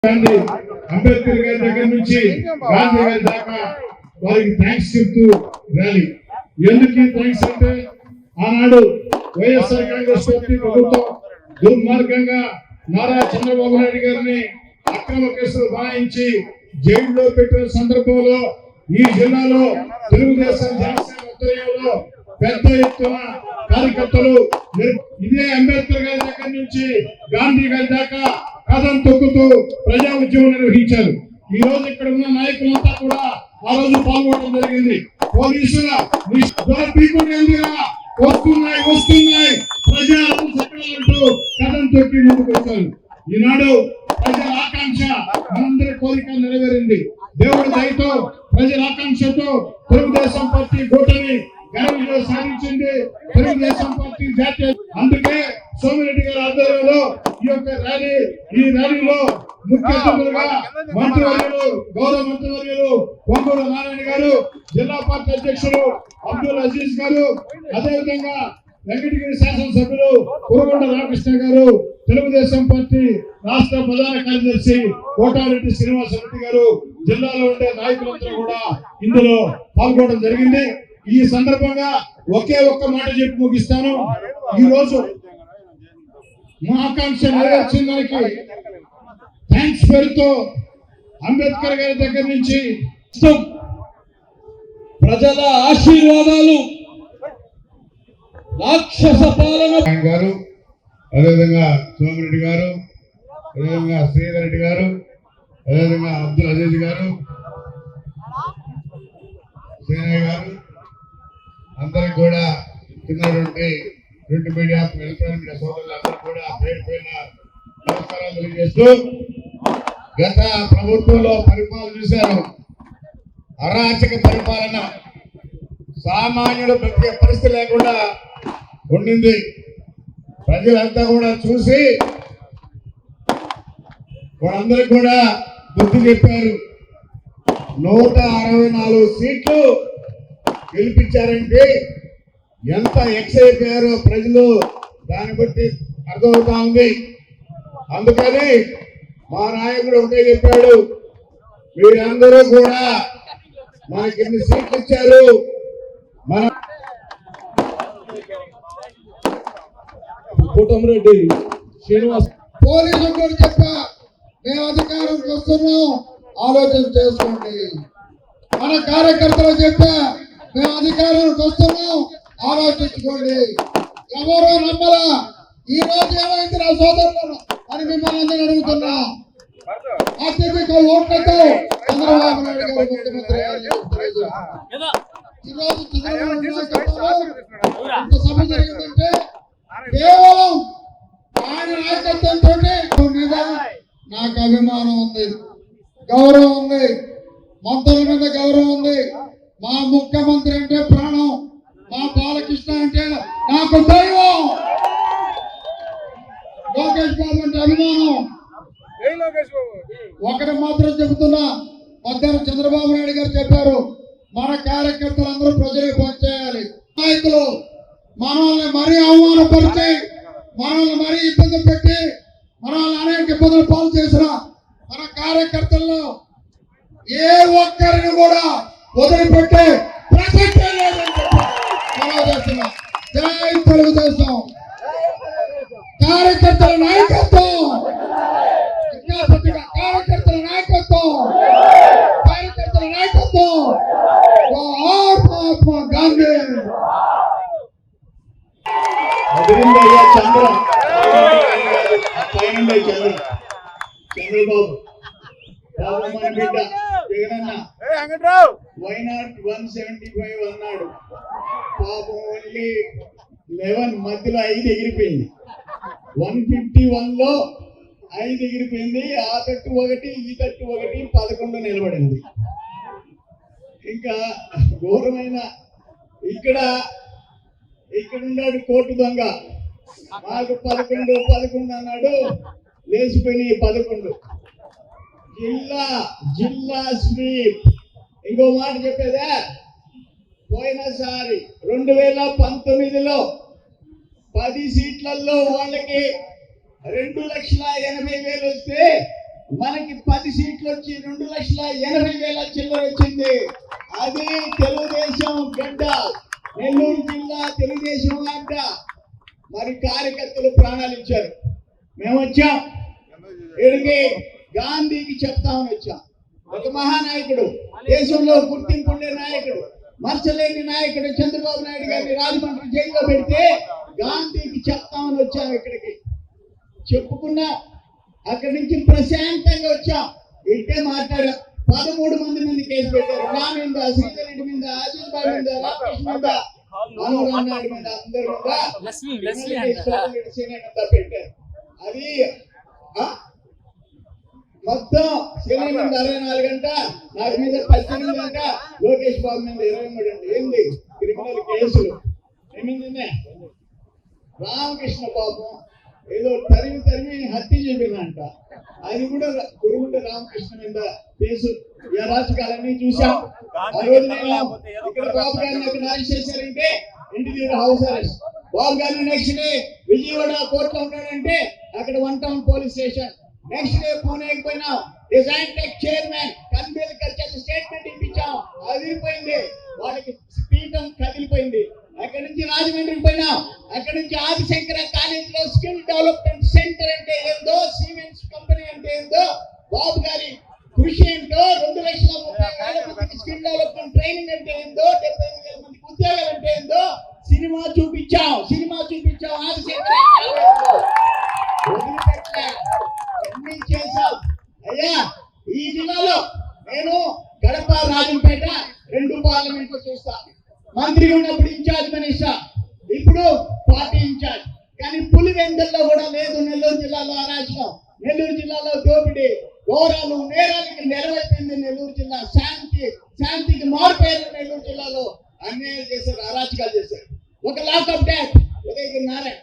గాంధీ అంబేద్కర్ గారి దగ్గర నుంచి గాంధీ గారి దాకా వారికి థ్యాంక్స్ చెప్తూ ర్యాలీ. ఎందుకు థ్యాంక్స్ అంటే ఆనాడు వైఎస్ఆర్ కాంగ్రెస్ పార్టీ ప్రభుత్వం దుర్మార్గంగా నారా చంద్రబాబు నాయుడు గారిని అక్రమ కేసులు బనాయించి జైల్లో పెట్టిన సందర్భంలో ఈ జిల్లాలో తెలుగుదేశం జనసేన ఆధ్వర్యంలో పెద్ద ఎత్తున కార్యకర్తలు ఇదే అంబేద్కర్ గారి దగ్గర నుంచి గాంధీ గారి దాకా కథం తొక్కుతూ ప్రజా ఉద్యమం నిర్వహించారు. ఈ రోజు ఇక్కడ ఉన్న నాయకులంతా కూడా ఆ రోజు పాల్గొనడం జరిగింది. పోలీసుల వస్తున్నాయి ప్రజలంటూ కథం తొక్కి ముందుకు వచ్చారు. ఈనాడు ప్రజల ఆకాంక్ష మనందరి కోరిక నెరవేరింది. దేవుడి దయతో ప్రజల ఆకాంక్షతో తెలుగుదేశం పార్టీ కూటమి ఘనంగా సాధించింది. తెలుగుదేశం పార్టీ జాతీయ అందుకే సోమిరెడ్డి గారి ఆధ్వర్యంలో ఈ ర్యాలీలో ముఖ్య అతిథులుగా మంత్రివర్యులు గౌరవ మంత్రివర్యులు పొంగూరు నారాయణ గారు, జిల్లా పార్టీ అధ్యక్షులు అబ్దుల్ అజీజ్ గారు, అదేవిధంగా వెంకటగిరి శాసనసభ్యులు కురగొండ రామకృష్ణ గారు, తెలుగుదేశం పార్టీ రాష్ట్ర ప్రధాన కార్యదర్శి కోటారెడ్డి శ్రీనివాసరెడ్డి గారు, జిల్లాలో ఉండే నాయకులందరూ కూడా ఇందులో పాల్గొనడం జరిగింది. ఈ సందర్భంగా ఒకే ఒక్క మాట చెప్పి ముగిస్తాను. ఈ రోజు మా ఆకాంక్ష నెరవేర్చిన దానికి థ్యాంక్స్ పేరుతో అంబేద్కర్ గారి దగ్గర నుంచి ప్రజల ఆశీర్వాదాలు, రాక్షస పాలన గారు, అదేవిధంగా సోమిరెడ్డి గారు, అదేవిధంగా శ్రీధర్ రెడ్డి గారు, అదేవిధంగా అబ్దుల్ అజీజ్ గారు, శ్రీనయ్య గారు, అందరికి కూడా చిన్నటువంటి ప్రింట్ మీడియా, ఎలక్ట్రానిక్ మీడియా సోదరులందరూ కూడా పేరు పైన నమస్కారాలు తెలియజేస్తూ, గత ప్రభుత్వంలో పరిపాలన చూశారు. అరాచక పరిపాలన, సామాన్యుడు బ్రతికే పరిస్థితి లేకుండా ఉండింది. ప్రజలంతా కూడా చూసి వాళ్ళందరికీ కూడా బుద్ధి చెప్పారు. 164 సీట్లు గెలిపించారంటే ఎంత ఎక్స్ అయిపోయారో ప్రజలు దాన్ని బట్టి అర్థమవుతా ఉంది. అందుకని మా నాయకుడు ఒకటే చెప్పాడు, వీరందరూ కూడా మనకి ఎన్ని సీట్లు ఇచ్చారు, మన కోటమిరెడ్డి శ్రీనివాస్ పోలీసులు కూడా చెప్పా, మేము అధికారంకి వస్తున్నాం ఆలోచన చేసుకోండి. మన కార్యకర్తలు చెప్పా, మేము అధికారానికి వస్తున్నాం ఆలోచించుకోండి. ఎవరో నమ్మరా. ఈ రోజు ఏమైంది నా సోదరులను అని మిమ్మల్ని అందరూ అడుగుతున్నా. అత్యధిక ఓట్లతో చంద్రబాబు నాయుడు గారు ముఖ్యమంత్రి ఈ రోజు ఇంత సభ జరిగిందంటే కేవలం ఆయన నాయకత్వంతో మీద నాకు అభిమానం ఉంది, గౌరవం ఉంది, మంత్రుల మీద గౌరవం ఉంది. మా ముఖ్యమంత్రి అంటే ప్రాణం, మా బాలకృష్ణ అంటే నాకు దైవం, లోకేష్ బాబు అంటే అభిమానం. ఒకటి మాత్రం చెబుతున్నా, మధ్యాహ్నం చంద్రబాబు నాయుడు గారు చెప్పారు, మన కార్యకర్తలందరూ ప్రజలకు పనిచేయాలి. నాయకులు మనల్ని మరీ అవమానపరిచి, మనల్ని మరీ ఇబ్బంది పెట్టి, మనల్ని అనేక ఇబ్బందులు పాలు చేసిన మన కార్యకర్తల్లో ఏ ఒక్కరిని కూడా వదిలిపెట్టే ప్రసక్తే లేదని చెప్పి జై తెలుగుదేశం. కార్యకర్తల నాయకత్వం, కార్యకర్తల నాయకత్వం, కార్యకర్తల నాయకత్వం. గాంధీ చంద్ర చంద్రబాబు బిడ్డ జగనన్న వైనాట్ 175 అన్నాడు. పాపం ఓన్లీ 11 మధ్యలో 5 ఎగిరిపోయింది. 151 లో 5 ఎగిరిపోయింది. ఆ తట్టు ఒకటి, ఈ తట్టు ఒకటి, 11 నిలబడింది. ఇంకా ఘోరమైన ఇక్కడ ఉన్నాడు కోర్టు దొంగ. మాకు 11 అన్నాడు, లేచిపోయినాయి 11. జిల్లా స్వీప్. ఇంకో మాట చెప్పేదా, పోయినసారి 2019లో 10 సీట్లలో వాళ్ళకి 2,80,000 వస్తే మనకి 10 సీట్లు వచ్చి 2,80,000 చిల్లర వచ్చింది. అది తెలుగుదేశం గడ్డ, నెల్లూరు జిల్లా తెలుగుదేశం అడ్డ. మరి కార్యకర్తలు ప్రాణాలు ఇచ్చారు. మేము వచ్చాం ఇక్కడికి గాంధీకి చెప్తామని వచ్చాం. ఒక మహానాయకుడు, దేశంలో గుర్తింపు ఉండే నాయకుడు, మర్చలేని నాయకుడు చంద్రబాబు నాయుడు గారిని రాజమండ్రి జైల్లో పెడితే గాంధీకి చెప్తామని వచ్చాం. ఇక్కడికి చెప్పుకున్నా, అక్కడి నుంచి ప్రశాంతంగా వచ్చాం. ఇట్టే మాట్లాడాం. 13 మంది మీద కేసు పెట్టారు. నా మీద, శ్రీధర్ రెడ్డి మీద, అజిత్ బాబు మీద, రాకేష్ మీద, మనోహర్ నాయుడు మీద, అందరి మీద పెట్టారు. అది మొత్తం శ్రీని మీద 64 గంట, నాకు మీద 18 గంట, లోకేష్ బాబు మీద 23 గంట. ఏంది క్రిమినల్ కేసులు? ఏమింది? రామకృష్ణ పాపం ఏదో తరిమి హత్య చేపిందంట. అది కూడా కురుగుంట రామకృష్ణ మీద కేసు. రాజకాలన్నీ చూసాం. ఆ రోజు నేను ఇక్కడ బాబు గారిని అక్కడ అరెస్ట్ చేశారంటే ఇంటి దగ్గర హౌస్ అరెస్ట్. బాబు గారిని నెక్స్ట్ డే విజయవాడ కోర్టులో ఉన్నాడంటే అక్కడ 1 town police station. Next day పూణేకి పోయినాం. డిజైన్ టెక్ చైర్మన్ కన్బేల్కర్ చేత స్టేట్మెంట్ ఇప్పించాం. అదిరిపోయింది. వాళ్ళకి పీఠం కదిలిపోయింది. అక్కడి నుంచి రాజమండ్రికి పోయినాం. అక్కడి నుంచి ఆదిశంకర కాలేజ్ లో స్కిల్ డెవలప్మెంట్ సెంటర్ అంటే ఏందో, సిమెంట్స్ కంపెనీ అంటే ఏందో, బాబు గారి కృషి ఏంటో, 2,30,000 మందికి స్కిల్ డెవలప్మెంట్ ట్రైనింగ్ అంటే ఏందో, 75,000 మందికి ఉద్యోగాలు అంటే ఏందో సినిమా చూపించాం. ఆదిశంకర అన్ని చేశాం. అయ్యా, ఈ జిల్లాలో నేను కడప, రాజంపేట 2 పార్లమెంట్లో చూస్తా. మంత్రి ఉన్నప్పుడు ఇన్ఛార్జ్ మినిస్టర్, ఇప్పుడు పార్టీ ఇన్ఛార్జ్. కానీ పులివెందుల్లో కూడా లేదు నెల్లూరు జిల్లాలో అరాచకం. నెల్లూరు జిల్లాలో దోపిడీ, ఘోరాలు, నేరాలకి నెరవేర్పింది నెల్లూరు జిల్లా. శాంతికి మారుపేరు నెల్లూరు జిల్లాలో. అన్యాయం చేశారు, అరాచకాలు చేశారు. ఒక లాకప్ డెత్ ఉదయగిరి నారాయణ